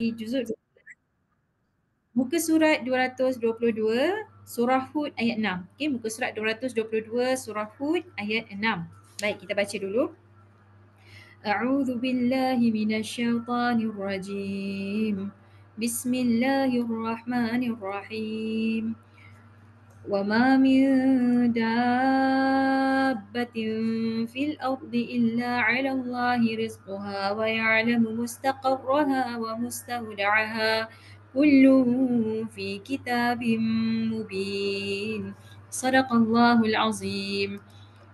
juzuk muka surat 222 surah Hud ayat 6. Okey, muka surat 222 surah Hud ayat 6. Baik, kita baca dulu. A'udzu billahi minasyaitonir rajim. Bismillahirrahmanirrahim. وما من دابة في الأرض إلا على الله رزقها ويعلم مستقرها ومستودعها كل في كتاب مبين صدق الله العظيم.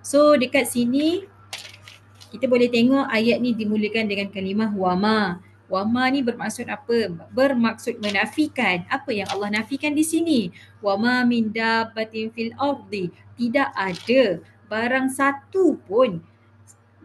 So dekat sini kita boleh tengok ayat ni dimulakan dengan kalimah wama. Wama ni bermaksud apa? Bermaksud menafikan. Apa yang Allah nafikan di sini? Wama min dabbatin fil ardi. Tidak ada barang satu pun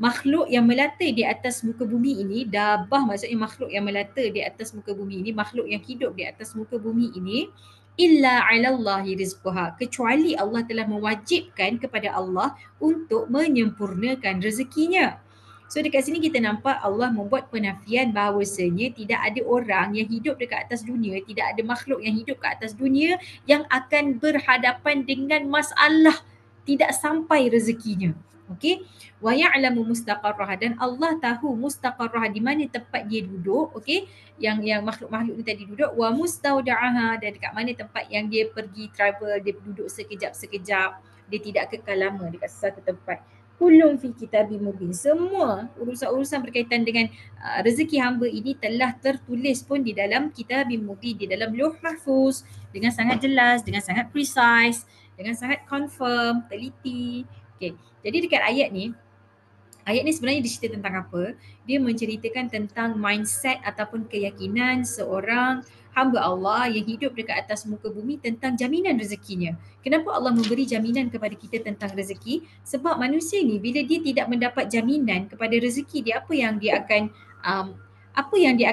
makhluk yang melata di atas muka bumi ini. Dabbah maksudnya makhluk yang melata di atas muka bumi ini, makhluk yang hidup di atas muka bumi ini, illa 'alallahi rizquha, kecuali Allah telah mewajibkan kepada Allah untuk menyempurnakan rezekinya. So dekat sini kita nampak Allah membuat penafian bahawasanya tidak ada orang yang hidup dekat atas dunia, tidak ada makhluk yang hidup kat atas dunia yang akan berhadapan dengan masalah tidak sampai rezekinya. Okey, wa ya'lamu mustaqarraha, dan Allah tahu mustaqarraha, di mana tempat dia duduk, okey, yang makhluk-makhluk ni tadi duduk, wa mustauda'aha, dan dekat mana tempat yang dia pergi travel, dia duduk sekejap-sekejap, dia tidak kekal lama dekat satu tempat. Kullun fi kitabim mubin, semua urusan-urusan berkaitan dengan rezeki hamba ini telah tertulis pun di dalam kitabim mubin, di dalam Lauh Mahfuz, dengan sangat jelas, dengan sangat precise, dengan sangat confirm, teliti. Okey, jadi dekat ayat ni sebenarnya dia cerita tentang apa? Dia menceritakan tentang mindset ataupun keyakinan seorang hamba Allah yang hidup dekat atas muka bumi tentang jaminan rezekinya. Kenapa Allah memberi jaminan kepada kita tentang rezeki? Sebab manusia ni bila dia tidak mendapat jaminan kepada rezeki dia, apa yang dia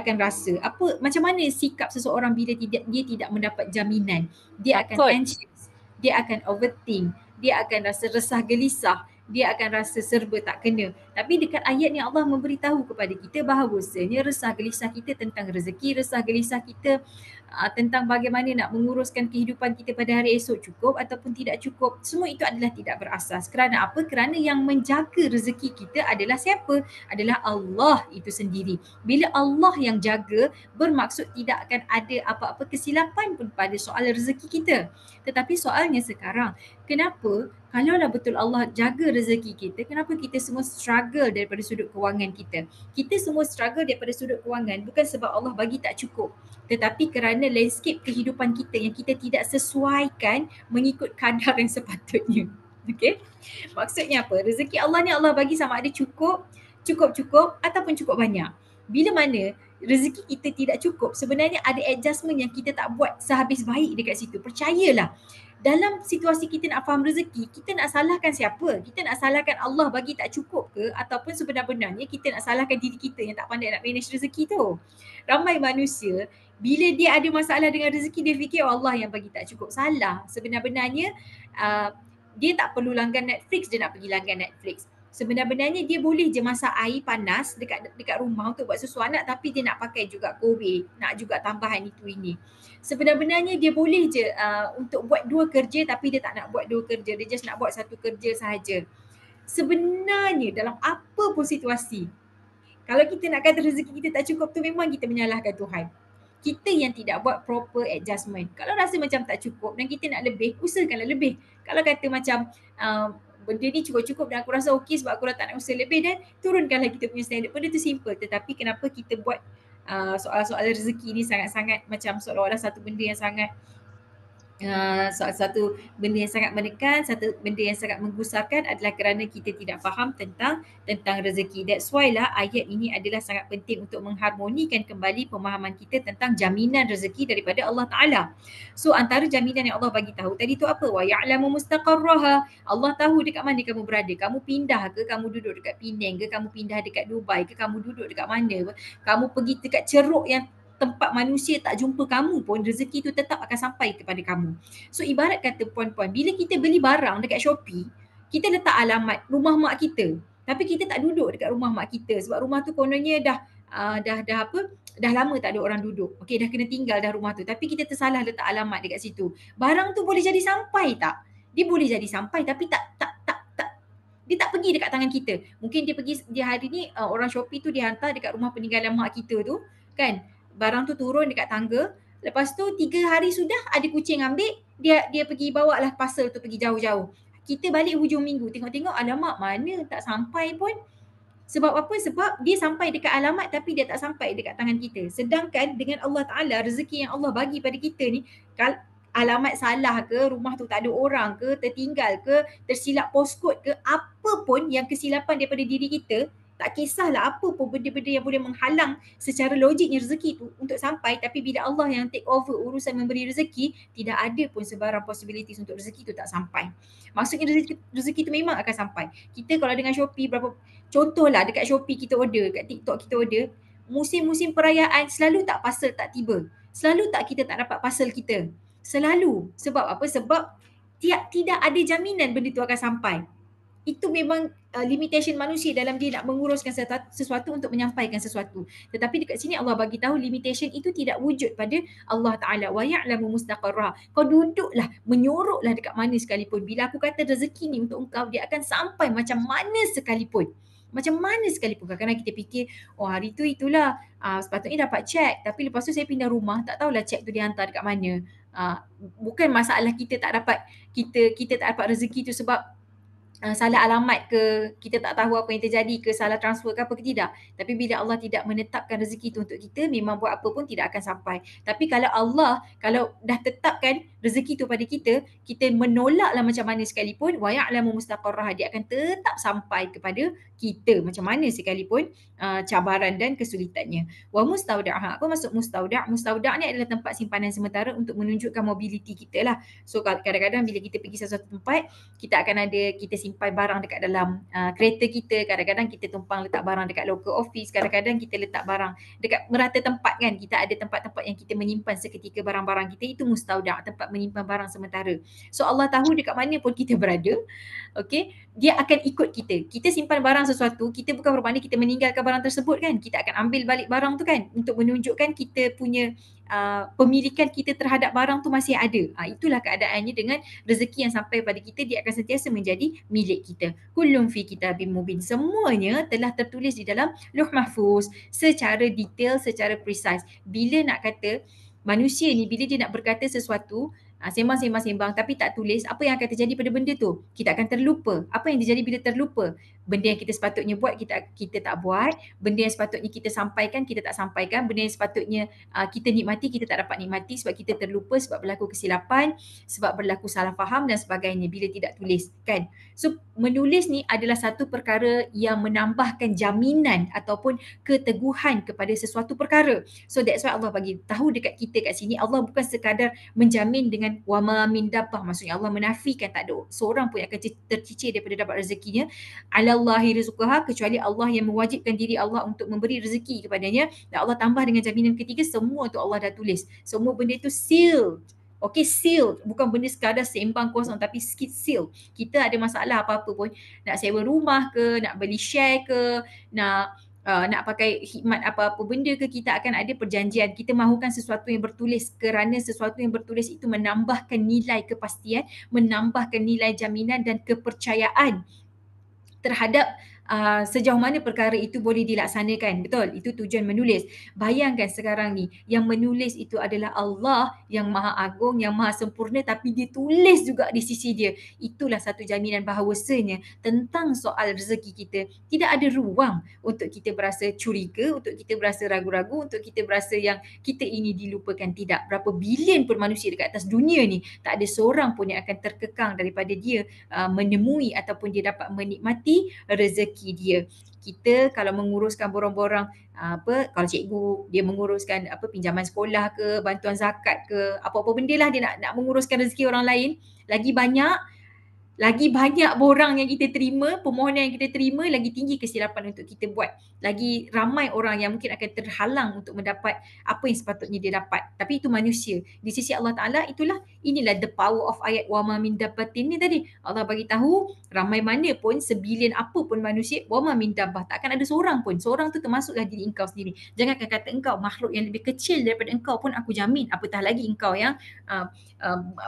akan rasa? Macam mana sikap seseorang bila dia tidak mendapat jaminan? Dia akan anxious, dia akan overthink, dia akan rasa resah gelisah, dia akan rasa serba tak kena. Tapi dekat ayat ni Allah memberitahu kepada kita bahawasanya resah gelisah kita tentang rezeki, resah gelisah kita tentang bagaimana nak menguruskan kehidupan kita pada hari esok cukup ataupun tidak cukup, semua itu adalah tidak berasas. Kerana apa? Kerana yang menjaga rezeki kita adalah siapa? Adalah Allah itu sendiri. Bila Allah yang jaga, bermaksud tidak akan ada apa-apa kesilapan pun pada soal rezeki kita. Tetapi soalnya sekarang, kenapa kalaulah betul Allah jaga rezeki kita, kenapa kita semua struggle daripada sudut kewangan kita? Kita semua struggle daripada sudut kewangan bukan sebab Allah bagi tak cukup, tetapi kerana landscape kehidupan kita yang kita tidak sesuaikan mengikut kadar yang sepatutnya. Okey? Maksudnya apa? Rezeki Allah ni Allah bagi sama ada cukup ataupun cukup banyak. Bila mana rezeki kita tidak cukup, sebenarnya ada adjustment yang kita tak buat sehabis baik dekat situ. Percayalah, dalam situasi kita nak faham rezeki, kita nak salahkan siapa? Kita nak salahkan Allah bagi tak cukup ke? Ataupun sebenar-benarnya kita nak salahkan diri kita yang tak pandai nak manage rezeki tu? Ramai manusia, bila dia ada masalah dengan rezeki, dia fikir Allah yang bagi tak cukup. Salah. Sebenar-benarnya dia tak perlu langgan Netflix, dia nak pergi langgan Netflix. Sebenar-benarnya dia boleh je masak air panas dekat rumah untuk buat susu anak, tapi dia nak pakai juga Kobe, nak juga tambahan itu ini. Sebenar-benarnya dia boleh je untuk buat dua kerja, tapi dia tak nak buat dua kerja, dia just nak buat satu kerja sahaja. Sebenarnya dalam apa pun situasi, kalau kita nak kata rezeki kita tak cukup tu, memang kita menyalahkan Tuhan. Kita yang tidak buat proper adjustment. Kalau rasa macam tak cukup dan kita nak lebih, usahakanlah lebih. Kalau kata macam benda ni cukup-cukup dan aku rasa okey sebab aku dah tak nak usaha lebih, dan turunkanlah kita punya standard. Benda tu simple, tetapi kenapa kita buat soal-soal rezeki ni sangat-sangat macam seolah-olah satu benda yang sangat satu benda yang sangat menekan, satu benda yang sangat menggusarkan, adalah kerana kita tidak faham tentang rezeki. That's why lah ayat ini adalah sangat penting untuk mengharmonikan kembali pemahaman kita tentang jaminan rezeki daripada Allah Ta'ala. So antara jaminan yang Allah bagi tahu tadi tu apa? Wa ya'lamu mustaqarraha. Allah tahu dekat mana kamu berada. Kamu pindah ke, kamu duduk dekat Penang ke, kamu pindah dekat Dubai ke, kamu duduk dekat mana, kamu pergi dekat ceruk yang tempat manusia tak jumpa kamu pun, rezeki tu tetap akan sampai kepada kamu. So ibarat kata puan-puan, bila kita beli barang dekat Shopee, kita letak alamat rumah mak kita, tapi kita tak duduk dekat rumah mak kita sebab rumah tu kononnya dah dah lama tak ada orang duduk. Okey, dah kena tinggal dah rumah tu. Tapi kita tersalah letak alamat dekat situ. Barang tu boleh jadi sampai tak? Dia boleh jadi sampai tapi tak dia tak pergi dekat tangan kita. Mungkin dia pergi dia hari ni orang Shopee tu dia hantar dekat rumah peninggalan mak kita tu kan. Barang tu turun dekat tangga. Lepas tu 3 hari sudah ada kucing ambil, dia pergi bawa lah parcel tu pergi jauh-jauh. Kita balik hujung minggu tengok-tengok alamak mana tak sampai pun. Sebab apa? Sebab dia sampai dekat alamat tapi dia tak sampai dekat tangan kita. Sedangkan dengan Allah Ta'ala, rezeki yang Allah bagi pada kita ni, alamat salah ke, rumah tu tak ada orang ke, tertinggal ke, tersilap postcode ke, apa pun yang kesilapan daripada diri kita, tak kisahlah apa pun benda-benda yang boleh menghalang secara logiknya rezeki tu untuk sampai, tapi bila Allah yang take over urusan memberi rezeki, tidak ada pun sebarang possibilities untuk rezeki tu tak sampai. Maksudnya rezeki tu memang akan sampai. Kita kalau dengan Shopee berapa, contohlah dekat Shopee kita order, kat TikTok kita order, musim-musim perayaan selalu tak parcel tak tiba. Selalu tak kita tak dapat parcel kita. Selalu. Sebab apa? Sebab tidak ada jaminan benda tu akan sampai. Itu memang limitation manusia dalam dia nak menguruskan sesuatu untuk menyampaikan sesuatu. Tetapi dekat sini Allah bagi tahu limitation itu tidak wujud pada Allah Ta'ala. Wa ya'lamu mustaqarrah. Kau duduklah, menyoroklah dekat mana sekalipun. Bila aku kata rezeki ni untuk engkau, dia akan sampai macam mana sekalipun. Macam mana sekalipun. Kadang-kadang kita fikir, oh hari tu itulah sepatutnya dapat cek. Tapi lepas tu saya pindah rumah, tak tahulah cek tu dihantar dekat mana. Bukan masalah kita tak dapat, kita tak dapat rezeki tu sebab salah alamat ke, kita tak tahu apa yang terjadi ke, salah transfer ke apa ke, tidak. Tapi bila Allah tidak menetapkan rezeki itu untuk kita, memang buat apa pun tidak akan sampai. Tapi kalau Allah, kalau dah tetapkan rezeki itu pada kita, kita menolaklah macam mana sekalipun, wa ya'lamu mustaqarrah, dia akan tetap sampai kepada kita macam mana sekalipun cabaran dan kesulitannya. Wa mustauda'a. Apa maksud mustauda'? Mustauda' ni adalah tempat simpanan sementara untuk menunjukkan mobiliti kita lah. So kadang-kadang bila kita pergi sesuatu tempat, kita akan ada, kita simpan barang dekat dalam kereta kita, kadang-kadang kita tumpang letak barang dekat local office, kadang-kadang kita letak barang dekat merata tempat kan. Kita ada tempat-tempat yang kita menyimpan seketika barang-barang kita, itu mustauda', tempat menyimpan barang sementara. So Allah tahu dekat mana pun kita berada, okay, dia akan ikut kita. Kita simpan barang sesuatu, kita bukan bermakna kita meninggalkan barang tersebut kan. Kita akan ambil balik barang tu kan, untuk menunjukkan kita punya pemilikan kita terhadap barang tu masih ada. Itulah keadaannya dengan rezeki yang sampai pada kita, dia akan sentiasa menjadi milik kita. Kullun fi kitabim mubin. Semuanya telah tertulis di dalam Lauh Mahfuz secara detail, secara precise. Bila nak kata manusia ni, bila dia nak berkata sesuatu, sembang-sembang tapi tak tulis, apa yang akan terjadi pada benda tu? Kita akan terlupa. Apa yang terjadi bila terlupa? Benda yang kita sepatutnya buat, kita tak buat. Benda yang sepatutnya kita sampaikan, kita tak sampaikan. Benda yang sepatutnya kita nikmati, kita tak dapat nikmati sebab kita terlupa, sebab berlaku kesilapan, sebab berlaku salah faham dan sebagainya bila tidak tulis kan. So menulis ni adalah satu perkara yang menambahkan jaminan ataupun keteguhan kepada sesuatu perkara. So that's why Allah bagi tahu dekat kita kat sini, Allah bukan sekadar menjamin dengan wama min dabbah, maksudnya Allah menafikan tak ada seorang pun yang akan tercicir daripada dapat rezekinya. Alallahi rizquha, kecuali Allah yang mewajibkan diri Allah untuk memberi rezeki kepadanya. Dan Allah tambah dengan jaminan ketiga, semua tu Allah dah tulis. Semua benda tu sealed. Okay, sealed. Bukan benda sekadar sembang kosong tapi sealed. Kita ada masalah apa-apa pun, nak sewa rumah ke, nak beli share ke, nak pakai khidmat apa-apa benda ke, kita akan ada perjanjian. Kita mahukan sesuatu yang bertulis kerana sesuatu yang bertulis itu menambahkan nilai kepastian, menambahkan nilai jaminan dan kepercayaan terhadap sejauh mana perkara itu boleh dilaksanakan. Betul, itu tujuan menulis. Bayangkan sekarang ni, yang menulis itu adalah Allah yang maha agung, yang maha sempurna, tapi dia tulis juga di sisi dia. Itulah satu jaminan bahawasanya tentang soal rezeki kita, tidak ada ruang untuk kita berasa curiga, untuk kita berasa ragu-ragu, untuk kita berasa yang kita ini dilupakan. Tidak. Berapa bilion pun manusia dekat atas dunia ni, tak ada seorang pun yang akan terkekang daripada dia menemui ataupun dia dapat menikmati rezeki dia. Kita kalau menguruskan borang-borang kalau cikgu dia menguruskan pinjaman sekolah ke, bantuan zakat ke, apa-apa benda lah dia nak menguruskan rezeki orang lain, lagi banyak lagi banyak borang yang kita terima, permohonan yang kita terima, lagi tinggi kesilapan untuk kita buat. Lagi ramai orang yang mungkin akan terhalang untuk mendapat apa yang sepatutnya dia dapat. Tapi itu manusia. Di sisi Allah Ta'ala inilah the power of ayat wa ma min dabbatin ni tadi. Allah bagi tahu ramai mana pun, sebilion apa pun manusia, wa ma min dabbah. Takkan ada seorang pun. Seorang tu termasuklah diri engkau sendiri. Jangankan kata engkau, makhluk yang lebih kecil daripada engkau pun aku jamin. Apatah lagi engkau yang uh,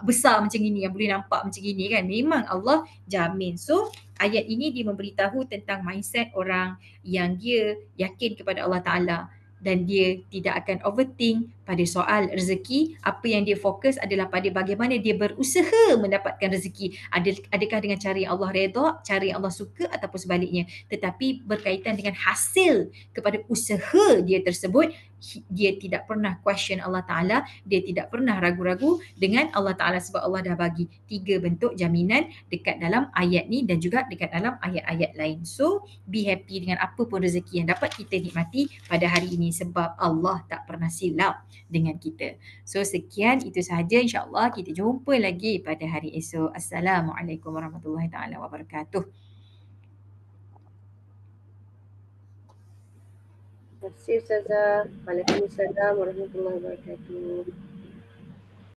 besar macam ini, yang boleh nampak macam ini kan. Memang Allah jamin. So ayat ini dia memberitahu tentang mindset orang yang dia yakin kepada Allah Ta'ala dan dia tidak akan overthink pada soal rezeki. Apa yang dia fokus adalah pada bagaimana dia berusaha mendapatkan rezeki. Adakah dengan cara yang Allah redha, cara yang Allah suka ataupun sebaliknya. Tetapi berkaitan dengan hasil kepada usaha dia tersebut, dia tidak pernah question Allah Ta'ala, dia tidak pernah ragu-ragu dengan Allah Ta'ala sebab Allah dah bagi 3 bentuk jaminan dekat dalam ayat ni dan juga dekat dalam ayat-ayat lain. So, be happy dengan apa pun rezeki yang dapat kita nikmati pada hari ini sebab Allah tak pernah silap dengan kita. So, sekian itu sahaja, insyaAllah kita jumpa lagi pada hari esok. Assalamualaikum warahmatullahi taala wabarakatuh. Terima kasih Ustazah. Waalaikumsalam warahmatullahi wabarakatuh.